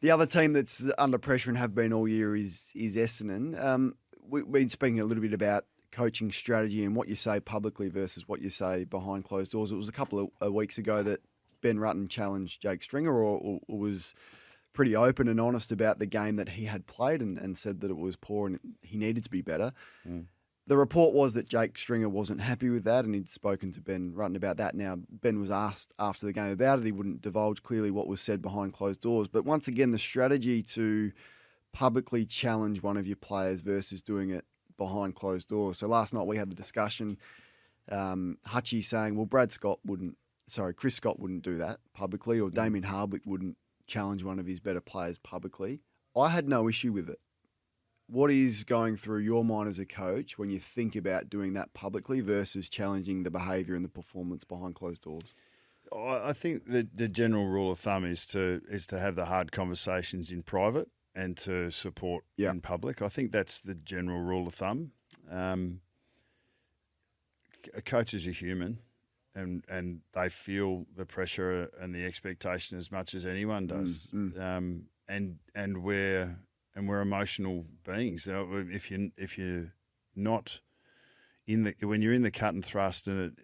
The other team that's under pressure and have been all year is Essendon. We've been speaking a little bit about coaching strategy and what you say publicly versus what you say behind closed doors. It was a couple of weeks ago that Ben Rutten challenged Jake Stringer or was pretty open and honest about the game that he had played and said that it was poor and he needed to be better. The report was that Jake Stringer wasn't happy with that and he'd spoken to Ben Rutten about that. Now, Ben was asked after the game about it. He wouldn't divulge clearly what was said behind closed doors. But once again, the strategy to publicly challenge one of your players versus doing it behind closed doors. So last night we had the discussion, Hutchie saying, well, Chris Scott wouldn't do that publicly, or Damien Hardwick wouldn't challenge one of his better players publicly. I had no issue with it. What is going through your mind as a coach when you think about doing that publicly versus challenging the behaviour and the performance behind closed doors? I think the general rule of thumb is to have the hard conversations in private and to support in public. I think that's the general rule of thumb. Coaches are human, and they feel the pressure and the expectation as much as anyone does. And we're emotional beings. If you're not when you're in the cut and thrust, and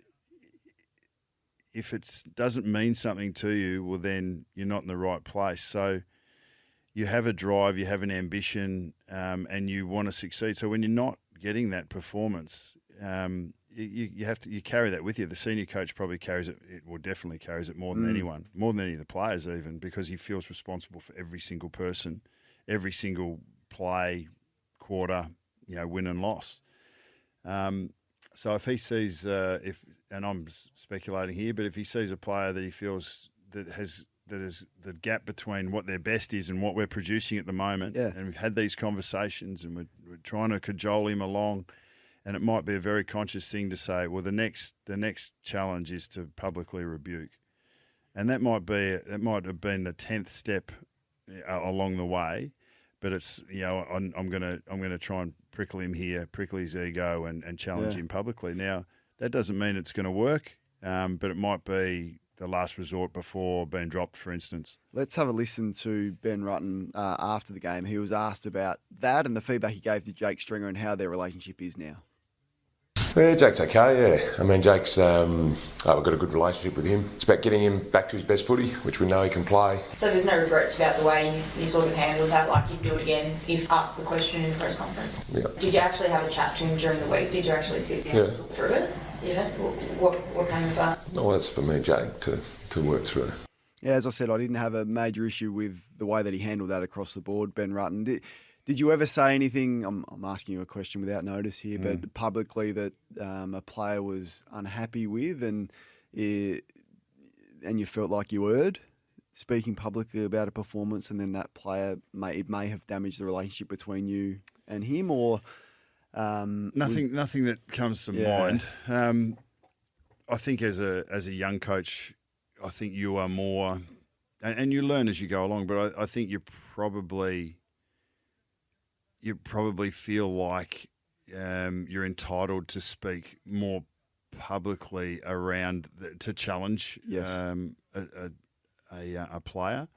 if it doesn't mean something to you, well, then you're not in the right place. So you have a drive, you have an ambition, and you want to succeed. So when you're not getting that performance, you carry that with you. The senior coach probably carries it, or definitely carries it more than anyone, more than any of the players even, because he feels responsible for every single person, every single play, quarter, win and loss. So if he sees, and I'm speculating here, but if he sees a player that he feels that is the gap between what their best is and what we're producing at the moment, and we've had these conversations and we're trying to cajole him along, and it might be a very conscious thing to say, well, the next challenge is to publicly rebuke, and that might have been the 10th step along the way, but it's I'm gonna try and prickle him here, prickle his ego, and challenge him publicly. Now that doesn't mean it's going to work, but it might be the last resort before being dropped, for instance. Let's have a listen to Ben Rutten after the game. He was asked about that and the feedback he gave to Jake Stringer and how their relationship is now. Yeah, Jake's okay, yeah. I mean, Jake's, we've got a good relationship with him. It's about getting him back to his best footy, which we know he can play. So there's no regrets about the way you sort of handled that, like you'd do it again if asked the question in the press conference? Yeah. Did you actually have a chat to him during the week? Did you actually sit down and talk through it? Yeah. What came of that? Well, that's for me, Jake, to work through. Yeah, as I said, I didn't have a major issue with the way that he handled that across the board, Ben Rutten. Did you ever say anything, I'm asking you a question without notice here, but publicly that a player was unhappy with and you felt like you erred speaking publicly about a performance, and then that player may have damaged the relationship between you and him, or... Nothing that comes to mind. I think as a young coach, I think you are more, and you learn as you go along, but I think you probably feel like you're entitled to speak more publicly around to challenge a player.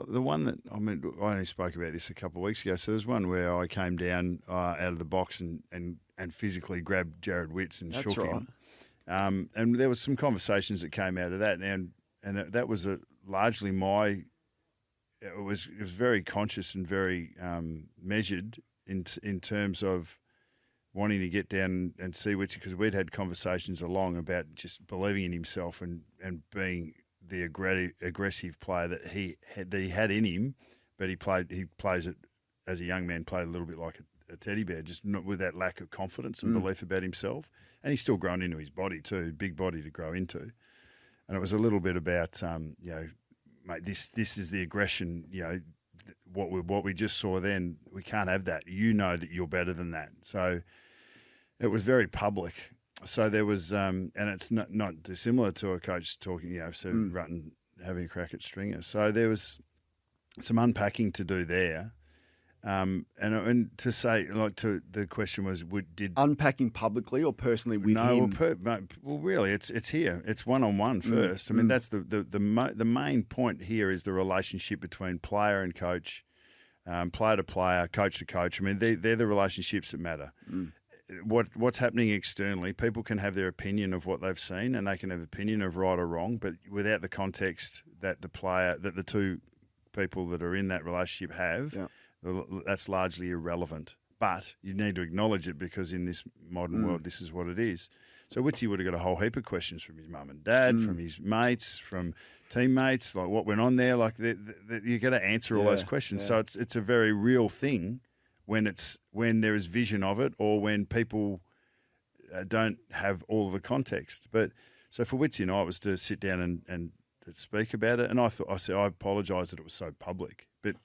The one that, I only spoke about this a couple of weeks ago. So there's one where I came down out of the box and physically grabbed Jared Witts and shook him. And there was some conversations that came out of that, and that was largely it was very conscious and very measured in terms of wanting to get down and see Witts, because we'd had conversations along about just believing in himself and being the aggressive player that he had in him, but he plays it as a young man, played a little bit like a teddy bear, just not with that lack of confidence and belief about himself. And he's still grown into his body too, big body to grow into. And it was a little bit about, mate, this is the aggression, what we just saw then, we can't have that. You know that you're better than that. So it was very public. So there was, and it's not dissimilar to a coach talking, Rutten having a crack at Stringer. So there was some unpacking to do there. And to say, the question was, did unpacking publicly or personally with him? Well, really, it's here. It's one-on-one first. I mean, that's the main point here is the relationship between player and coach, player to player, coach to coach. I mean, they're the relationships that matter. What's happening externally, people can have their opinion of what they've seen, and they can have an opinion of right or wrong, but without the context that the two people that are in that relationship have. Yeah. That's largely irrelevant, but you need to acknowledge it because in this modern world, this is what it is. So Witsy would have got a whole heap of questions from his mum and dad, from his mates, from teammates, like what went on there. Like you got to answer all those questions. Yeah. So it's a very real thing when there is vision of it, or when people don't have all of the context. But so for Witsy and I, it was to sit down and speak about it, and I said I apologise that it was so public, but.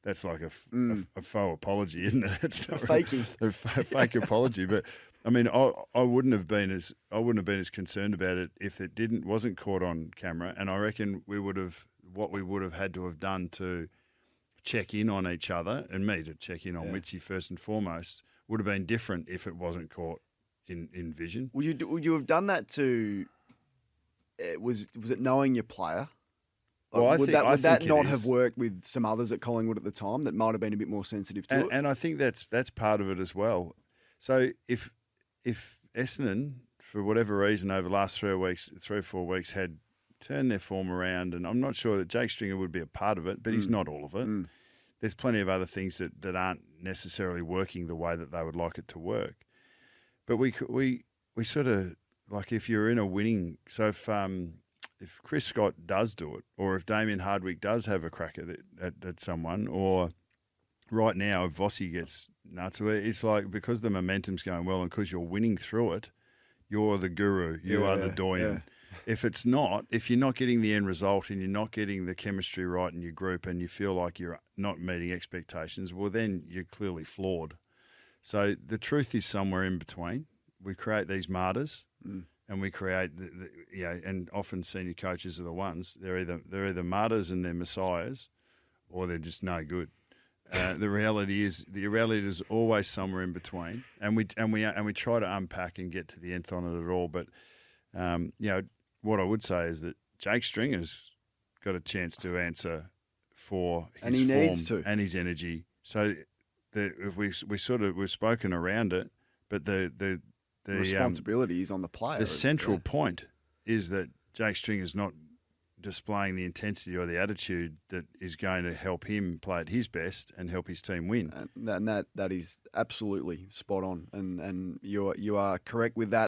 That's like a faux apology, isn't it? It's not faking a fake apology. But I mean, I wouldn't have been as concerned about it if it wasn't caught on camera. And I reckon what we would have had to have done to check in on each other, and me to check in on Witsy first and foremost, would have been different if it wasn't caught in vision. Would you have done that to? Was it knowing your player? Like, would that not have worked with some others at Collingwood at the time that might have been a bit more sensitive to it? And I think that's part of it as well. So if Essendon, for whatever reason, over the last 3 or 4 weeks, had turned their form around, and I'm not sure that Jake Stringer would be a part of it, but he's not all of it. There's plenty of other things that aren't necessarily working the way that they would like it to work. But we sort of, like, if you're in a winning, so if Chris Scott does do it, or if Damien Hardwick does have a crack at someone, or right now if Vossi gets nuts, it's like because the momentum's going well and because you're winning through it, you're the guru, you are the doyen. Yeah. If you're not getting the end result and you're not getting the chemistry right in your group and you feel like you're not meeting expectations, well, then you're clearly flawed. So the truth is somewhere in between. We create these martyrs. And we create, and often senior coaches are the ones. They're either martyrs and they're messiahs, or they're just no good. The reality is always somewhere in between, and we try to unpack and get to the nth on it at all. But what I would say is that Jake Stringer's got a chance to answer for his form needs to, and his energy. So we've spoken around it, but the responsibility is on the player. The central point is that Jake Stringer's not displaying the intensity or the attitude that is going to help him play at his best and help his team win. And that is absolutely spot on, and you are correct with that.